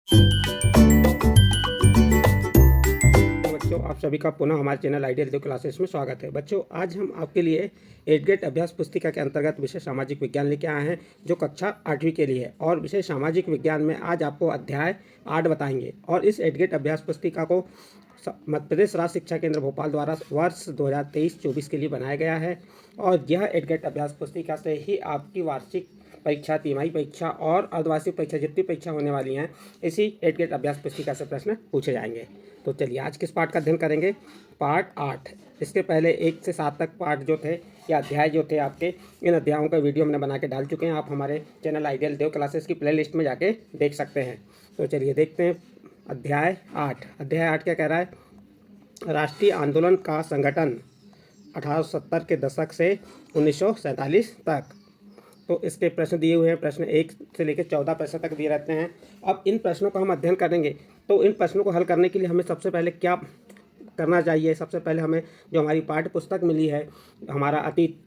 बच्चों, आप सभी का पुनः हमारे चैनल आइडियल एडु क्लासेस में स्वागत है। बच्चों, आज हम आपके लिए 8th ग्रेड अभ्यास पुस्तिका के अंतर्गत विषय सामाजिक विज्ञान लेके आए हैं, जो कक्षा 8वीं के लिए है। और विषय सामाजिक विज्ञान में आज आपको अध्याय 8 बताएंगे। और इस 8th ग्रेड अभ्यास पुस्तिका को मध्य प्रदेश राज्य शिक्षा केंद्र भोपाल द्वारा वर्ष 2023-24 के लिए बनाया गया है। और यह 8th ग्रेड अभ्यास पुस्तिका से ही आपकी वार्षिक परीक्षा, तिमाही परीक्षा और अर्धवार्षिक परीक्षा, जितनी परीक्षा होने वाली हैं, इसी 8th ग्रेड अभ्यास पुस्तिका से प्रश्न पूछे जाएंगे। तो चलिए, आज किस पाठ का अध्ययन करेंगे? पाठ 8। इसके पहले 1 से 7 तक पाठ जो थे या अध्याय जो थे आपके, इन अध्यायों का वीडियो हमने बना के डाल चुके हैं। आप हमारे चैनल आइडियल देव क्लासेस की प्लेलिस्ट में जाके देख सकते हैं। तो चलिए देखते हैं अध्याय 8। अध्याय 8 क्या कह रहा है? राष्ट्रीय आंदोलन का संगठन 1870 के दशक से 1947 तक। तो इसके प्रश्न दिए हुए हैं। प्रश्न 1 से लेकर 14 प्रश्न तक दिए रहते हैं। अब इन प्रश्नों का हम अध्ययन करेंगे। तो इन प्रश्नों को हल करने के लिए हमें सबसे पहले क्या करना चाहिए? सबसे पहले हमें जो हमारी पाठ्य पुस्तक मिली है, हमारा अतीत,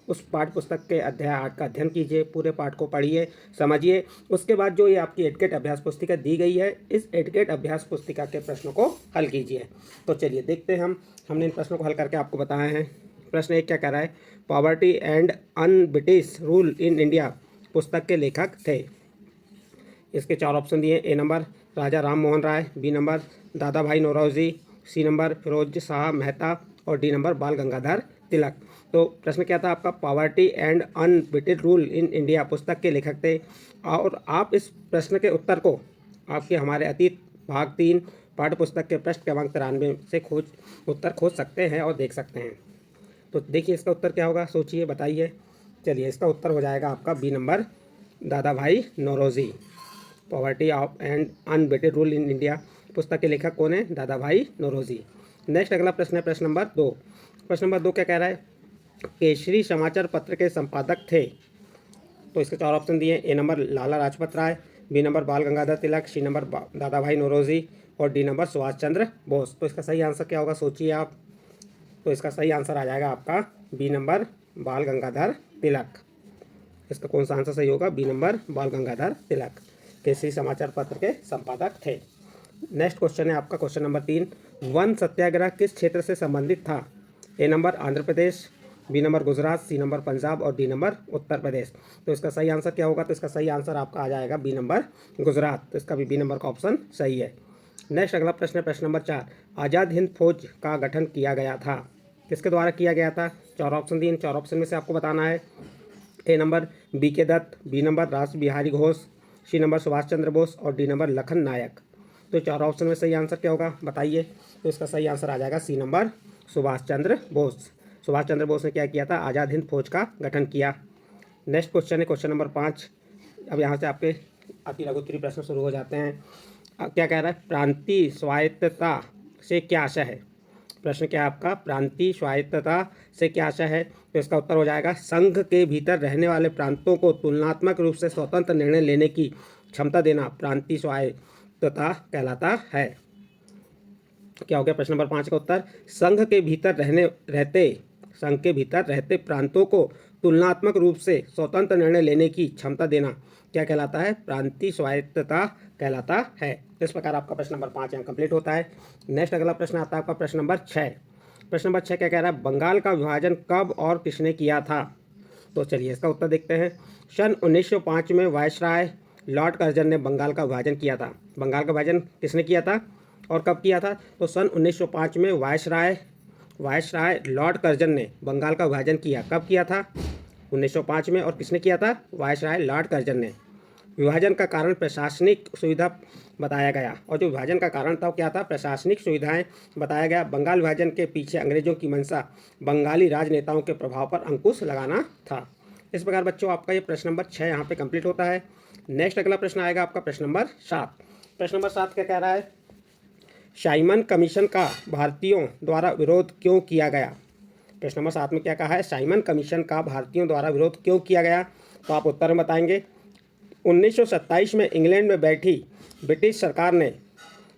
उस पाठ्य पुस्तक के अध्याय 8 का अध्ययन कीजिए। पूरे पाठ को पढ़िए, समझिए। उसके बाद जो ये आपकी 8th ग्रेड अभ्यास पुस्तिका दी गई है, इस 8th ग्रेड अभ्यास पुस्तिका के प्रश्नों को हल कीजिए। तो चलिए देखते हैं। हमने इन प्रश्नों को हल करके आपको बताया है। प्रश्न 1 क्या कह रहा है? Poverty and un British rule in India पुस्तक के लेखक थे। इसके 4 ऑप्शन दिए। ए नंबर राजा Ram Mohan Roy, B number Dadabhai Naoroji, सी नंबर फिरोज शाह मेहता और डी नंबर बाल गंगाधर तिलक। तो प्रश्न क्या था आपका? Poverty and un British rule in India पुस्तक के लेखक थे। और आप इस प्रश्न के उत्तर को आपके हमारे अतीत भाग 3 पाठ्य पुस्तक के पृष्ठ क्रमांक 93 से उत्तर खोज सकते हैं और देख सकते हैं। तो देखिए इसका उत्तर क्या होगा, सोचिए, बताइए। चलिए, इसका उत्तर हो जाएगा आपका B number Dadabhai Naoroji. Poverty of and unBritish rule in India पुस्तक के लेखक कौन है? दादा भाई नौरोजी। नेक्स्ट अगला प्रश्न है प्रश्न नंबर 2। प्रश्न नंबर 2 क्या कह रहा है? केसरी समाचार पत्र के संपादक थे। तो इसके 4 ऑप्शन दिए। ए number Lala Lajpat Rai, B number बाल गंगाधर तिलक, सी नंबर दादा भाई नौरोजी और डी नंबर सुभाष चंद्र बोस। तो इसका सही आंसर क्या होगा, सोचिए आप। तो इसका सही आंसर आ जाएगा आपका बी नंबर बाल गंगाधर तिलक। इसका कौन सा आंसर सही होगा? बी नंबर बाल गंगाधर तिलक केसरी समाचार पत्र के संपादक थे। नेक्स्ट क्वेश्चन है आपका क्वेश्चन नंबर 3। वन सत्याग्रह किस क्षेत्र से संबंधित था? A number Andhra Pradesh, B number Gujarat, C number Punjab और डी नंबर उत्तर प्रदेश। तो इसका सही आंसर क्या होगा? तो इसका सही आंसर आपका आ जाएगा बी नंबर गुजरात। तो इसका भी बी नंबर का ऑप्शन सही है। नेक्स्ट अगला प्रश्न है प्रश्न नंबर 4। आज़ाद हिंद फौज का गठन किया गया था। किसके द्वारा किया गया था? 4 ऑप्शन दिए। 4 ऑप्शन में से आपको बताना है। ए नंबर बी के दत्त, बी नंबर रास बिहारी घोष, सी नंबर सुभाष चंद्र बोस और डी नंबर लखन नायक। तो 4 ऑप्शन में सही आंसर क्या होगा, बताइए। तो इसका सही आंसर आ जाएगा सी नंबर सुभाष चंद्र बोस। सुभाष चंद्र बोस ने क्या किया था? आज़ाद हिंद फौज का गठन किया। नेक्स्ट क्वेश्चन है क्वेश्चन नंबर 5। अब यहाँ से आपके अति लघु उत्तरीय प्रश्न शुरू हो जाते हैं। क्या कह रहा है? प्रांतीय स्वायत्तता से क्या आशय है? प्रश्न क्या है आपका? प्रांतीय स्वायत्तता से क्या आशय है? तो इसका उत्तर हो जाएगा संघ के भीतर रहने वाले प्रांतों को तुलनात्मक रूप से स्वतंत्र निर्णय लेने की क्षमता देना प्रांतीय स्वायत्तता कहलाता है। क्या हो गया प्रश्न नंबर 5 का उत्तर? संघ के भीतर रहते प्रांतों को तुलनात्मक रूप से स्वतंत्र निर्णय लेने की क्षमता देना क्या कहलाता है? प्रांतीय स्वायत्तता कहलाता है। इस प्रकार आपका प्रश्न नंबर 5 यहाँ कंप्लीट होता है। नेक्स्ट अगला प्रश्न आता है आपका प्रश्न नंबर 6। प्रश्न नंबर 6 क्या कह रहा है? बंगाल का विभाजन कब और किसने किया था? तो चलिए इसका उत्तर देखते हैं। सन 1905 में वायसराय लॉर्ड कर्जन ने बंगाल का विभाजन किया था। बंगाल का विभाजन किसने किया था और कब किया था? तो सन 1905 में वायसराय लॉर्ड कर्जन ने बंगाल का विभाजन किया। कब किया था? 1905 में। और किसने किया था? वायसराय लॉर्ड कर्जन ने। विभाजन का कारण प्रशासनिक सुविधा बताया गया। और जो विभाजन का कारण था वो क्या था? प्रशासनिक सुविधाएं बताया गया। बंगाल विभाजन के पीछे अंग्रेजों की मंशा बंगाली राजनेताओं के प्रभाव पर अंकुश लगाना था। इस प्रकार बच्चों आपका ये प्रश्न नंबर 6 यहाँ पे कंप्लीट होता है। नेक्स्ट अगला प्रश्न आएगा आपका प्रश्न नंबर 7। प्रश्न नंबर 7 क्या कह रहा है? साइमन कमीशन का भारतीयों द्वारा विरोध क्यों किया गया? प्रश्न नंबर 7 में क्या कहा है? साइमन कमीशन का भारतीयों द्वारा विरोध क्यों किया गया? तो आप उत्तर में बताएंगे। 1927 में इंग्लैंड में बैठी ब्रिटिश सरकार ने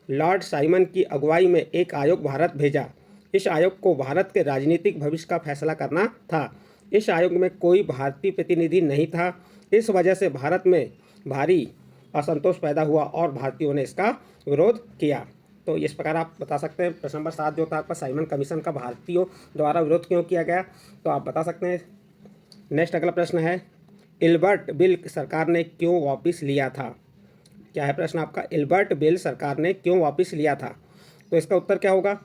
लॉर्ड साइमन की अगुवाई में एक आयोग भारत भेजा। इस आयोग को भारत के राजनीतिक भविष्य का फैसला करना था। इस आयोग में कोई भारतीय प्रतिनिधि नहीं था। इस वजह से भारत में भारी असंतोष पैदा हुआ और भारतीयों ने इसका विरोध किया। तो इस प्रकार आप बता सकते हैं। प्रश्न नंबर 7 जो था आपका, साइमन कमीशन का भारतीयों द्वारा विरोध क्यों किया गया, तो आप बता सकते हैं। नेक्स्ट अगला प्रश्न है, इल्बर्ट बिल सरकार ने क्यों वापस लिया था। क्या है प्रश्न आपका, इल्बर्ट बिल सरकार ने क्यों वापस लिया था। तो इसका उत्तर क्या होगा,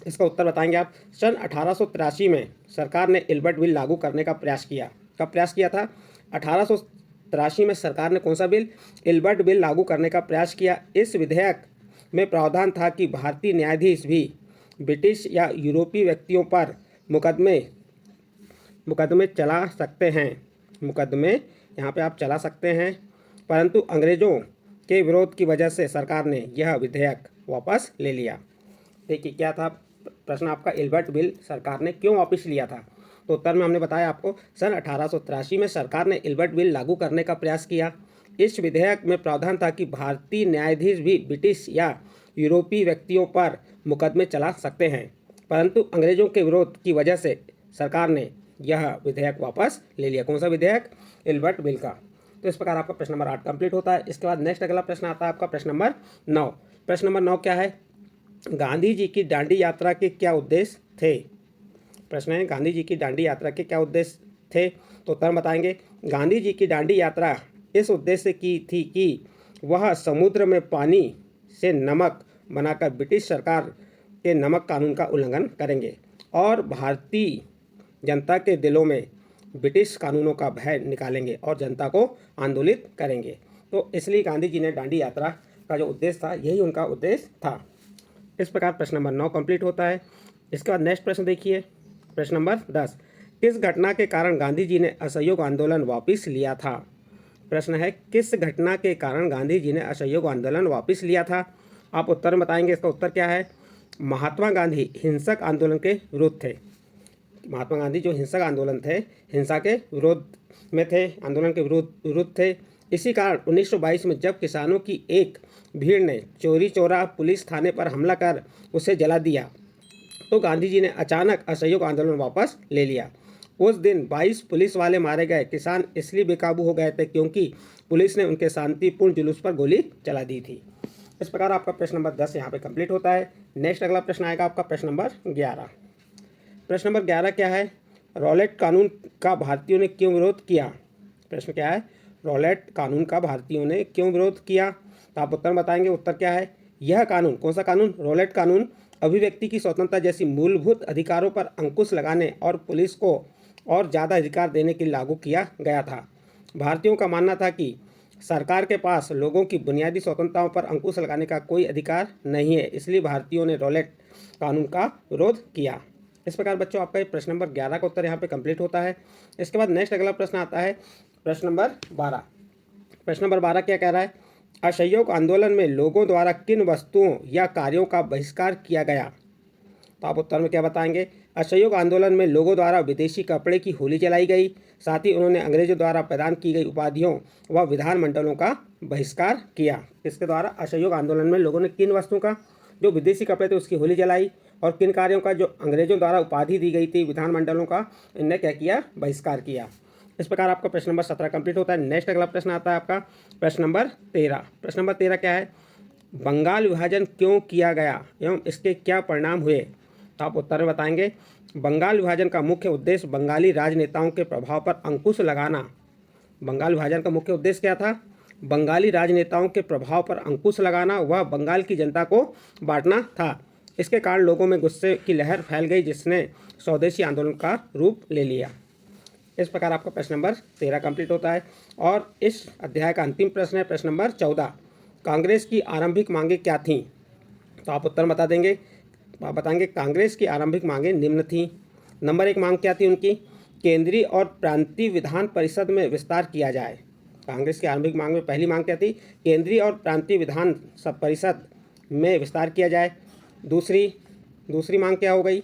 इसका उत्तर बताएंगे आप। सन 1883 में सरकार ने इल्बर्ट बिल लागू करने का प्रयास किया। कब प्रयास किया था, 1883 में सरकार ने कौन सा बिल, इल्बर्ट बिल लागू करने का प्रयास किया। इस विधेयक में प्रावधान था कि भारतीय न्यायाधीश भी ब्रिटिश या यूरोपीय व्यक्तियों पर मुकदमे चला सकते हैं। मुकदमे यहाँ पे आप चला सकते हैं, परंतु अंग्रेज़ों के विरोध की वजह से सरकार ने यह विधेयक वापस ले लिया। देखिए क्या था प्रश्न आपका, इल्बर्ट बिल सरकार ने क्यों वापस लिया था। तो उत्तर में हमने बताया आपको, सन 1883 में सरकार ने इल्बर्ट बिल लागू करने का प्रयास किया। इस विधेयक में प्रावधान था कि भारतीय न्यायाधीश भी ब्रिटिश या यूरोपीय व्यक्तियों पर मुकदमे चला सकते हैं, परंतु अंग्रेजों के विरोध की वजह से सरकार ने यह विधेयक वापस ले लिया। कौन सा विधेयक, इल्बर्ट बिल का। तो इस प्रकार आपका प्रश्न नंबर 8 कंप्लीट होता है। इसके बाद नेक्स्ट अगला प्रश्न आता है आपका प्रश्न नंबर 9। प्रश्न नंबर 9 क्या है, गांधी जी की दांडी यात्रा के क्या उद्देश्य थे। प्रश्न है, गांधी जी की दांडी यात्रा के क्या उद्देश्य थे। तो उत्तर बताएंगे, गांधी जी की दांडी यात्रा इस उद्देश्य की थी कि वह समुद्र में पानी से नमक बनाकर ब्रिटिश सरकार के नमक कानून का उल्लंघन करेंगे और भारतीय जनता के दिलों में ब्रिटिश कानूनों का भय निकालेंगे और जनता को आंदोलित करेंगे। तो इसलिए गांधी जी ने दांडी यात्रा का जो उद्देश्य था, यही उनका उद्देश्य था। इस प्रकार प्रश्न नंबर 9 कंप्लीट होता है। इसके बाद नेक्स्ट प्रश्न देखिए, प्रश्न नंबर 10, किस घटना के कारण गांधी जी ने असहयोग आंदोलन वापस लिया था। प्रश्न है, किस घटना के कारण गांधी जी ने असहयोग आंदोलन वापस लिया था। आप उत्तर में बताएंगे। इसका उत्तर क्या है, महात्मा गांधी हिंसक आंदोलन के विरुद्ध थे। महात्मा गांधी जो हिंसक आंदोलन थे, हिंसा के विरोध में थे, आंदोलन के विरुद्ध थे। इसी कारण 1922 में जब किसानों की एक भीड़ ने चोरी चोरा पुलिस थाने पर हमला कर उसे जला दिया, तो गांधी जी ने अचानक असहयोग आंदोलन वापस ले लिया। उस दिन 22 पुलिस वाले मारे गए। किसान इसलिए बेकाबू हो गए थे क्योंकि पुलिस ने उनके शांतिपूर्ण जुलूस पर गोली चला दी थी। इस प्रकार आपका प्रश्न नंबर 10 यहाँ पे कंप्लीट होता है। नेक्स्ट अगला प्रश्न आएगा आपका प्रश्न नंबर 11। प्रश्न नंबर 11 क्या है, रॉलेट कानून का भारतीयों ने क्यों विरोध किया। प्रश्न क्या है, रॉलेट कानून का भारतीयों ने क्यों विरोध किया। तो आप उत्तर बताएंगे। उत्तर क्या है, यह कानून, कौन सा कानून, रॉलेट कानून अभिव्यक्ति की स्वतंत्रता जैसी मूलभूत अधिकारों पर अंकुश लगाने और पुलिस को और ज़्यादा अधिकार देने के लिए लागू किया गया था। भारतीयों का मानना था कि सरकार के पास लोगों की बुनियादी स्वतंत्रताओं पर अंकुश लगाने का कोई अधिकार नहीं है, इसलिए भारतीयों ने रॉलेट कानून का विरोध किया। इस प्रकार बच्चों आपका प्रश्न नंबर 11 का उत्तर यहाँ पे कंप्लीट होता है। इसके बाद नेक्स्ट अगला प्रश्न आता है प्रश्न नंबर 12। प्रश्न नंबर 12 क्या कह रहा है, असहयोग आंदोलन में लोगों द्वारा किन वस्तुओं या कार्यों का बहिष्कार किया गया। तो आप उत्तर में क्या बताएंगे, असहयोग आंदोलन में लोगों द्वारा विदेशी कपड़े की होली जलाई गई, साथ ही उन्होंने अंग्रेजों द्वारा प्रदान की गई उपाधियों व विधानमंडलों का बहिष्कार किया। इसके द्वारा असहयोग आंदोलन में लोगों ने किन वस्तुओं का, जो विदेशी कपड़े थे उसकी होली जलाई, और किन कार्यों का, जो अंग्रेजों द्वारा उपाधि दी गई थी विधानमंडलों का, इनने क्या किया, बहिष्कार किया। इस प्रकार आपका प्रश्न नंबर 17 कंप्लीट होता है। नेक्स्ट अगला प्रश्न आता है आपका प्रश्न नंबर 13। प्रश्न नंबर 13 क्या है, बंगाल विभाजन क्यों किया गया एवं इसके क्या परिणाम हुए। तो आप उत्तर में बताएंगे, बंगाल विभाजन का मुख्य उद्देश्य बंगाली राजनेताओं के प्रभाव पर अंकुश लगाना। बंगाल विभाजन का मुख्य उद्देश्य क्या था, बंगाली राजनेताओं के प्रभाव पर अंकुश लगाना, वह बंगाल की जनता को बांटना था। इसके कारण लोगों में गुस्से की लहर फैल गई जिसने स्वदेशी आंदोलन का रूप ले लिया। इस प्रकार आपका प्रश्न नंबर 13 कंप्लीट होता है। और इस अध्याय का अंतिम प्रश्न है प्रश्न नंबर 14, कांग्रेस की आरंभिक मांगें क्या थीं। तो आप उत्तर बता देंगे। आप बताएंगे, कांग्रेस की आरंभिक मांगें निम्न थीं। नंबर 1 मांग क्या थी उनकी, केंद्रीय और प्रांतीय विधान परिषद में विस्तार किया जाए। कांग्रेस की आरंभिक मांग में पहली मांग क्या थी, केंद्रीय और प्रांतीय विधान परिषद में विस्तार किया जाए। दूसरी मांग क्या हो गई,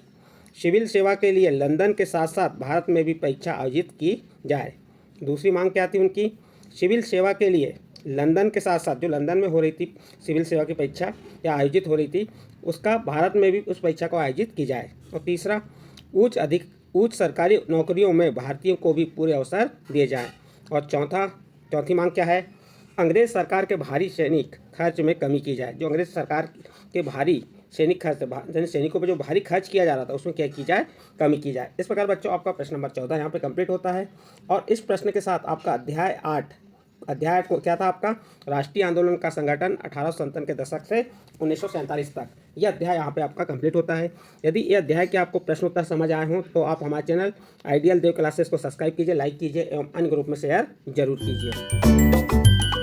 सिविल सेवा के लिए लंदन के साथ साथ भारत में भी परीक्षा आयोजित की जाए। दूसरी मांग क्या थी उनकी, सिविल सेवा के लिए लंदन के साथ साथ, जो लंदन में हो रही थी सिविल सेवा की परीक्षा या आयोजित हो रही थी, उसका भारत में भी उस परीक्षा को आयोजित की जाए। और तीसरा, उच्च सरकारी नौकरियों में भारतीयों को भी पूरे अवसर दिए जाएं। और चौथी मांग क्या है, अंग्रेज सरकार के भारी सैनिक खर्च में कमी की जाए। जो अंग्रेज सरकार के भारी सैनिक खर्च यानी सैनिकों पर जो भारी खर्च किया जा रहा था उसमें क्या की जाए, कमी की जाए। इस प्रकार बच्चों आपका प्रश्न नंबर 14 यहाँ पे कंप्लीट होता है। और इस प्रश्न के साथ आपका अध्याय को क्या था आपका, राष्ट्रीय आंदोलन का संगठन 1857 के दशक से 1947 तक, यह अध्याय यहाँ पे आपका कंप्लीट होता है। यदि ये अध्याय के आपको प्रश्न उत्तर समझ आए हों तो आप हमारे चैनल आइडियल देव क्लासेस को सब्सक्राइब कीजिए, लाइक कीजिए एवं अन्य ग्रुप में शेयर जरूर कीजिए।